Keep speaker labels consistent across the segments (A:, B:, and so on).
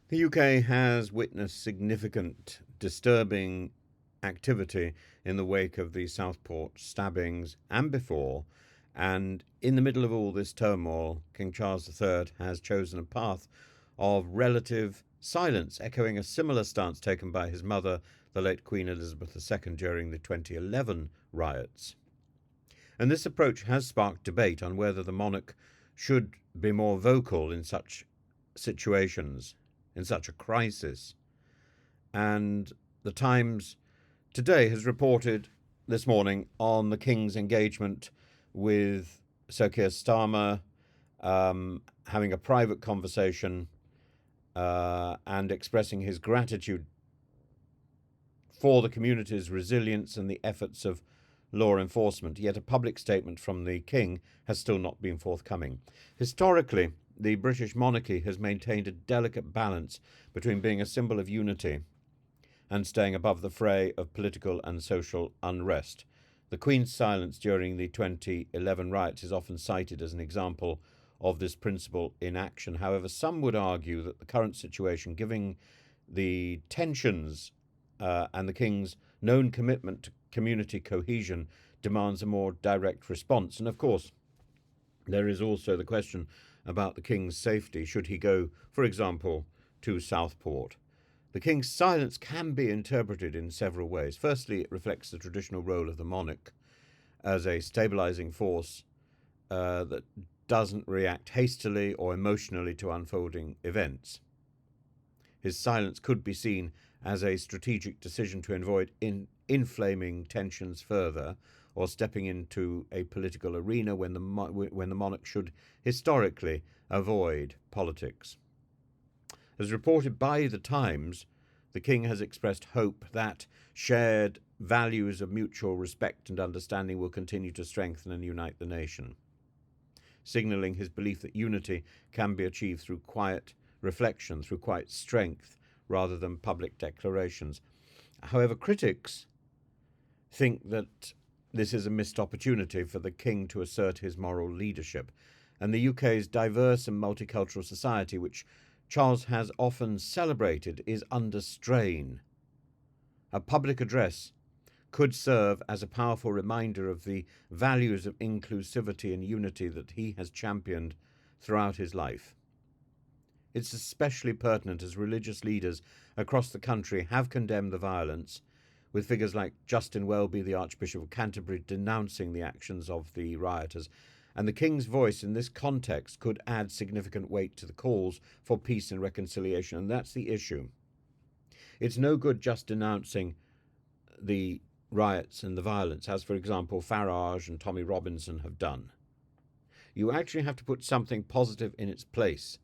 A: The UK has witnessed significant disturbing activity in the wake of the Southport stabbings and before, and in the middle of all this turmoil, King Charles III has chosen a path of relative silence, echoing a similar stance taken by his mother, the late Queen Elizabeth II, during the 2011 riots. And this approach has sparked debate on whether the monarch should be more vocal in such situations, in such a crisis. And the Times today has reported this morning on the King's engagement with Sir Keir Starmer, having a private conversation and expressing his gratitude for the community's resilience and the efforts of law enforcement. Yet a public statement from the King has still not been forthcoming. Historically, the British monarchy has maintained a delicate balance between being a symbol of unity and staying above the fray of political and social unrest. The Queen's silence during the 2011 riots is often cited as an example of this principle in action. However, some would argue that the current situation, given the tensions and the King's known commitment to community cohesion, demands a more direct response. And of course, there is also the question about the King's safety should he go, for example, to Southport. The King's silence can be interpreted in several ways. Firstly, it reflects the traditional role of the monarch as a stabilising force that doesn't react hastily or emotionally to unfolding events. His silence could be seen as a strategic decision to avoid inflaming tensions further, or stepping into a political arena when the monarch should historically avoid politics. As reported by The Times, the King has expressed hope that shared values of mutual respect and understanding will continue to strengthen and unite the nation, signalling his belief that unity can be achieved through quiet reflection, through quiet strength, rather than public declarations. However, critics think that this is a missed opportunity for the King to assert his moral leadership. And the UK's diverse and multicultural society, which Charles has often celebrated, is under strain. A public address could serve as a powerful reminder of the values of inclusivity and unity that he has championed throughout his life. It's especially pertinent as religious leaders across the country have condemned the violence, with figures like Justin Welby, the Archbishop of Canterbury, denouncing the actions of the rioters. And the King's voice in this context could add significant weight to the calls for peace and reconciliation, and that's the issue. It's no good just denouncing the riots and the violence, as, for example, Farage and Tommy Robinson have done. You actually have to put something positive in its place,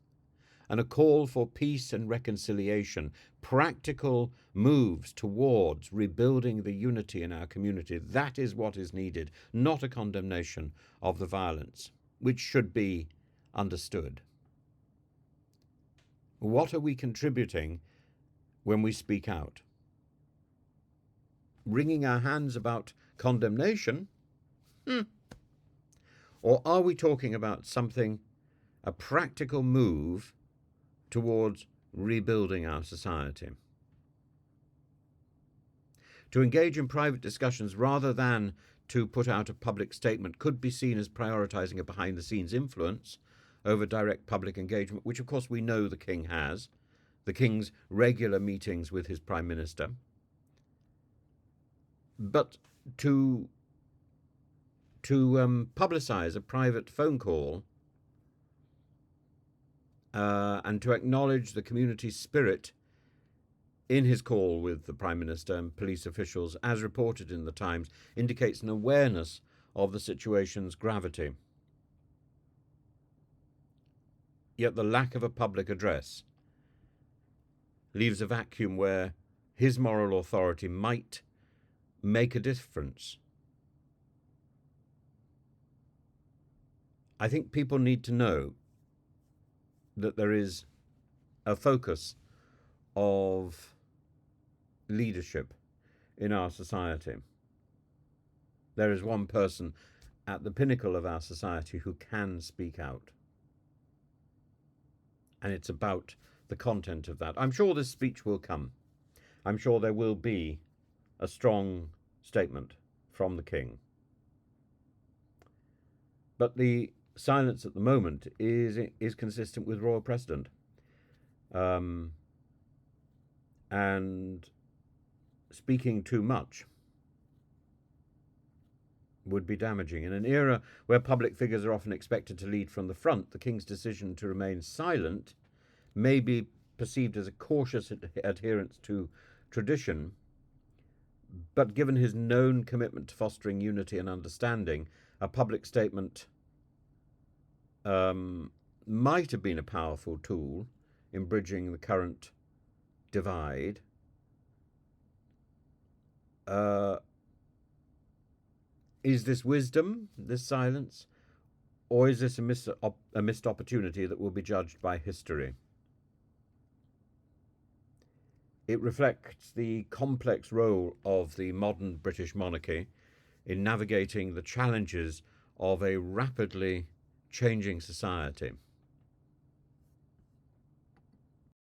A: and a call for peace and reconciliation, practical moves towards rebuilding the unity in our community. That is what is needed, not a condemnation of the violence, which should be understood. What are we contributing when we speak out? Wringing our hands about condemnation? Or are we talking about something, a practical move towards rebuilding our society? To engage in private discussions rather than to put out a public statement could be seen as prioritising a behind-the-scenes influence over direct public engagement, which of course we know the King has, the King's regular meetings with his Prime Minister. But to publicise a private phone call and to acknowledge the community's spirit in his call with the Prime Minister and police officials, as reported in The Times, indicates an awareness of the situation's gravity. Yet the lack of a public address leaves a vacuum where his moral authority might make a difference. I think people need to know that there is a focus of leadership in our society. There is one person at the pinnacle of our society who can speak out. And it's about the content of that. I'm sure this speech will come. I'm sure there will be a strong statement from the King. But the silence at the moment is consistent with royal precedent. And speaking too much would be damaging. In an era where public figures are often expected to lead from the front, the King's decision to remain silent may be perceived as a cautious adherence to tradition, but given his known commitment to fostering unity and understanding, a public statement might have been a powerful tool in bridging the current divide. Is this wisdom, this silence, or is this a missed opportunity that will be judged by history? It reflects the complex role of the modern British monarchy in navigating the challenges of a rapidly changing society.